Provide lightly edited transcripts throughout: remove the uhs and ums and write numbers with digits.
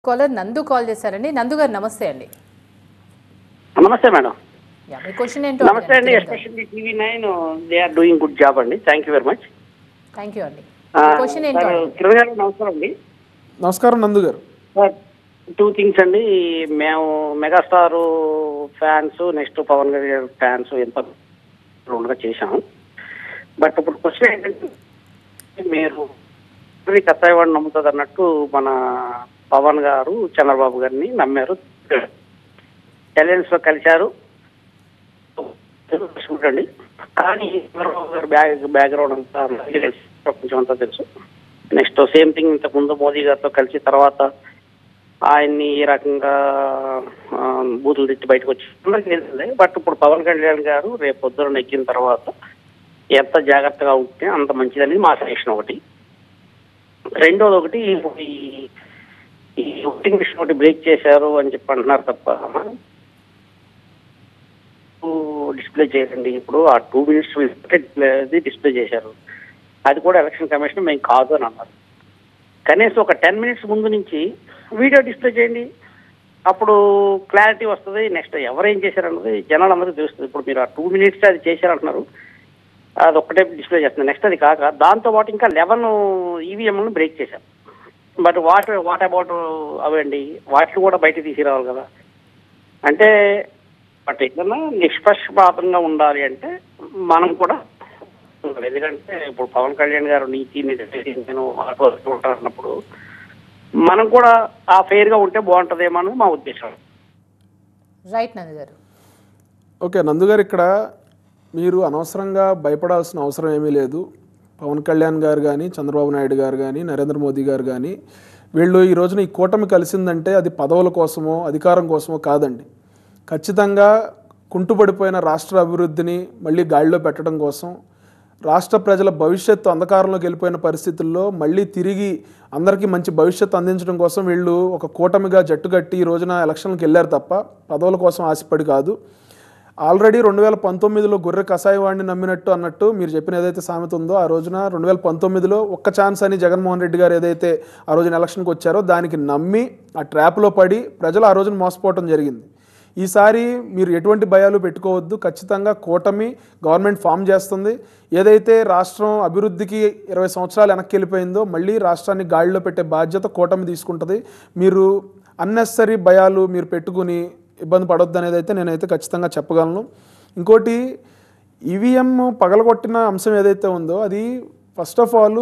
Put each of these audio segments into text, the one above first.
Caller నందు call చేశారండి. నందు గారు నమస్తే అండి. నమస్తే మేడం. మీ క్వశ్చన్ ఏంటో నమస్తే అండి. Especially TV nine they are doing good job అండి. Thank you very much. Thank you అండి. క్వశ్చన్ ఏంటో కిరణ్ గారు నమస్కారం అండి. నమస్కారం నందు గారు. సార్ 2 థింగ్స్ అండి. మేము మెగాస్టార్ ఫ్యాన్స్, నెక్స్ట్ పవన్ గారి ఫ్యాన్స్ ఎంత రౌండ్గా చేశాము. బట్ ఇప్పుడు క్వశ్చన్ ఏంటంటే, మీరు కసాయవాడిని నమ్ముతుంది అన్నట్టు మన పవన్ గారు చంద్రబాబు గారిని నమ్మారు, అలయన్స్ లో కలిశారు చూడండి. కానీ చంద్రబాబు గారు బ్యాక్గ్రౌండ్ అంతా ప్రపంచం అంతా తెలుసు. నెక్స్ట్ సేమ్ థింగ్ ఇంతకు ముందు మోదీ గారితో కలిసి తర్వాత ఆయన్ని ఈ రకంగా బూతులు తిట్టి బయటకు వచ్చి, బట్ ఇప్పుడు పవన్ కళ్యాణ్ గారు రేపు పొద్దున ఎక్కిన తర్వాత ఎంత జాగ్రత్తగా ఉంటే అంత మంచిదని మా సజెషన్ ఒకటి. రెండోది ఒకటి, ఈ ఓటింగ్ మిషన్ ఒకటి బ్రేక్ చేశారు అని చెప్పి అంటున్నారు తప్ప డిస్ప్లే చేయండి. ఇప్పుడు ఆ 2 minutes డిస్ప్లే చేశారు, అది కూడా ఎలక్షన్ కమిషన్ మేము కాదు అని అన్నారు. కనీసం ఒక 10 minutes ముందు నుంచి వీడియో డిస్ప్లే చేయండి, అప్పుడు క్లారిటీ వస్తుంది. నెక్స్ట్ ఎవరేం చేశారన్నది జనాలందరికీ తెలుస్తుంది. ఇప్పుడు మీరు ఆ 2 minutes అది చేశారంటున్నారు, అది ఒక్కటే డిస్ప్లే చేస్తుంది. నెక్స్ట్ అది కాక దాంతోపాటు ఇంకా 11 ఈవీఎంలను బ్రేక్ చేశారు. బట్ వాట్ అబౌట్ అవండి, వాటిని కూడా బయట తీసుకురావాలి కదా. అంటే బట్ ఏదన్నా నిష్పక్షపాతంగా ఉండాలి అంటే మనం కూడా, ఎందుకంటే ఇప్పుడు పవన్ కళ్యాణ్ గారు నీతి నేను అన్నప్పుడు మనం కూడా ఆ ఫెయిర్గా ఉంటే బాగుంటుందేమో అని మా ఉద్దేశం. రైట్ నందు గారు. ఓకే నందు గారు, ఇక్కడ మీరు అనవసరంగా భయపడాల్సిన అవసరం ఏమీ లేదు. పవన్ కళ్యాణ్ గారు కానీ, చంద్రబాబు నాయుడు గారు కానీ, నరేంద్ర మోదీ గారు కానీ, వీళ్ళు ఈ రోజున ఈ కూటమి కలిసిందంటే అది పదవుల కోసమో అధికారం కోసమో కాదండి. ఖచ్చితంగా కుంటుపడిపోయిన రాష్ట్ర అభివృద్ధిని మళ్ళీ గాడిలో పెట్టడం కోసం, రాష్ట్ర ప్రజల భవిష్యత్తు అంధకారంలోకి వెళ్ళిపోయిన పరిస్థితుల్లో మళ్ళీ తిరిగి అందరికీ మంచి భవిష్యత్తు అందించడం కోసం వీళ్ళు ఒక కూటమిగా జట్టుకట్టి ఈ రోజున ఎలక్షన్లకు వెళ్ళారు తప్ప పదవుల కోసం ఆశపడి కాదు. ఆల్రెడీ 2019లో గొర్రె కషాయవాడిని నమ్మినట్టు అన్నట్టు మీరు చెప్పిన ఏదైతే సామెత ఉందో, ఆ రోజున 2019లో ఒక్క ఛాన్స్ అని జగన్మోహన్ రెడ్డి గారు ఏదైతే ఆ రోజున ఎలక్షన్కి వచ్చారో దానికి నమ్మి ఆ ట్రాప్లో పడి ప్రజలు ఆ రోజున మోసపోవటం జరిగింది. ఈసారి మీరు ఎటువంటి భయాలు పెట్టుకోవద్దు. ఖచ్చితంగా కూటమి గవర్నమెంట్ ఫామ్ చేస్తుంది. ఏదైతే రాష్ట్రం అభివృద్ధికి 20 సంవత్సరాలు వెనక్కి వెళ్ళిపోయిందో మళ్ళీ రాష్ట్రాన్ని గాడిలో పెట్టే బాధ్యత కూటమి తీసుకుంటుంది. మీరు అన్నెసరీ భయాలు మీరు పెట్టుకుని ఇబ్బంది పడొద్దు అనేది అయితే నేనైతే ఖచ్చితంగా చెప్పగలను. ఇంకోటి, ఈవీఎం పగలగొట్టిన అంశం ఏదైతే ఉందో అది ఫస్ట్ ఆఫ్ ఆల్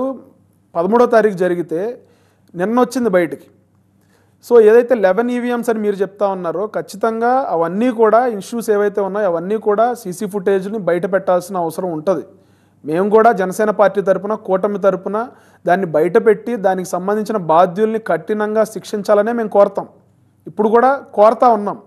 13వ తారీఖు జరిగితే నిన్న వచ్చింది బయటికి. సో ఏదైతే 11 ఈవీఎంస్ అని మీరు చెప్తా ఉన్నారో ఖచ్చితంగా అవన్నీ కూడా ఇష్యూస్ ఏవైతే ఉన్నాయో అవన్నీ కూడా సీసీ ఫుటేజ్ని బయట పెట్టాల్సిన అవసరం ఉంటుంది. మేము కూడా జనసేన పార్టీ తరపున, కూటమి తరపున దాన్ని బయటపెట్టి దానికి సంబంధించిన బాధ్యుల్ని కఠినంగా శిక్షించాలనే మేము కోరతాం. ఇప్పుడు కూడా కోరుతా ఉన్నాం.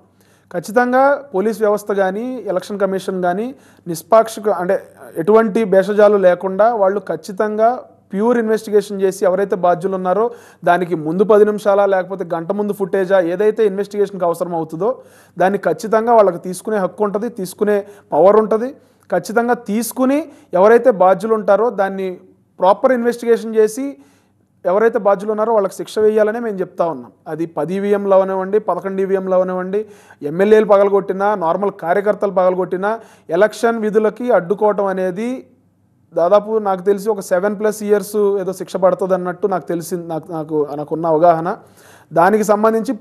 ఖచ్చితంగా పోలీస్ వ్యవస్థ కానీ, ఎలక్షన్ కమిషన్ కానీ నిష్పాక్షిక అంటే ఎటువంటి భేషజాలు లేకుండా వాళ్ళు ఖచ్చితంగా ప్యూర్ ఇన్వెస్టిగేషన్ చేసి ఎవరైతే బాధ్యులు ఉన్నారో దానికి ముందు 10 నిమిషాల లేకపోతే గంట ముందు ఫుటేజా ఏదైతే ఇన్వెస్టిగేషన్కి అవసరం అవుతుందో దాన్ని ఖచ్చితంగా వాళ్ళకి తీసుకునే హక్కు ఉంటుంది, తీసుకునే పవర్ ఉంటుంది. ఖచ్చితంగా తీసుకుని ఎవరైతే బాధ్యులు ఉంటారో దాన్ని ప్రాపర్ ఇన్వెస్టిగేషన్ చేసి ఎవరైతే బాధ్యులు ఉన్నారో వాళ్ళకి శిక్ష వేయాలనే మేము చెప్తా ఉన్నాం. అది 10 ఈవీఎంలు అవనివ్వండి, 11 ఈవీఎంలు అవనివ్వండి, ఎమ్మెల్యేలు పగలగొట్టినా, నార్మల్ కార్యకర్తలు పగలగొట్టినా ఎలక్షన్ విధులకి అడ్డుకోవటం అనేది దాదాపు నాకు తెలిసి ఒక 7+ years ఏదో శిక్ష పడుతుంది అన్నట్టు నాకు తెలిసింది. నాకున్న అవగాహన దానికి సంబంధించి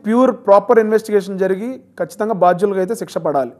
ప్రాపర్ ఇన్వెస్టిగేషన్ జరిగి ఖచ్చితంగా బాధ్యులకు అయితే శిక్ష పడాలి.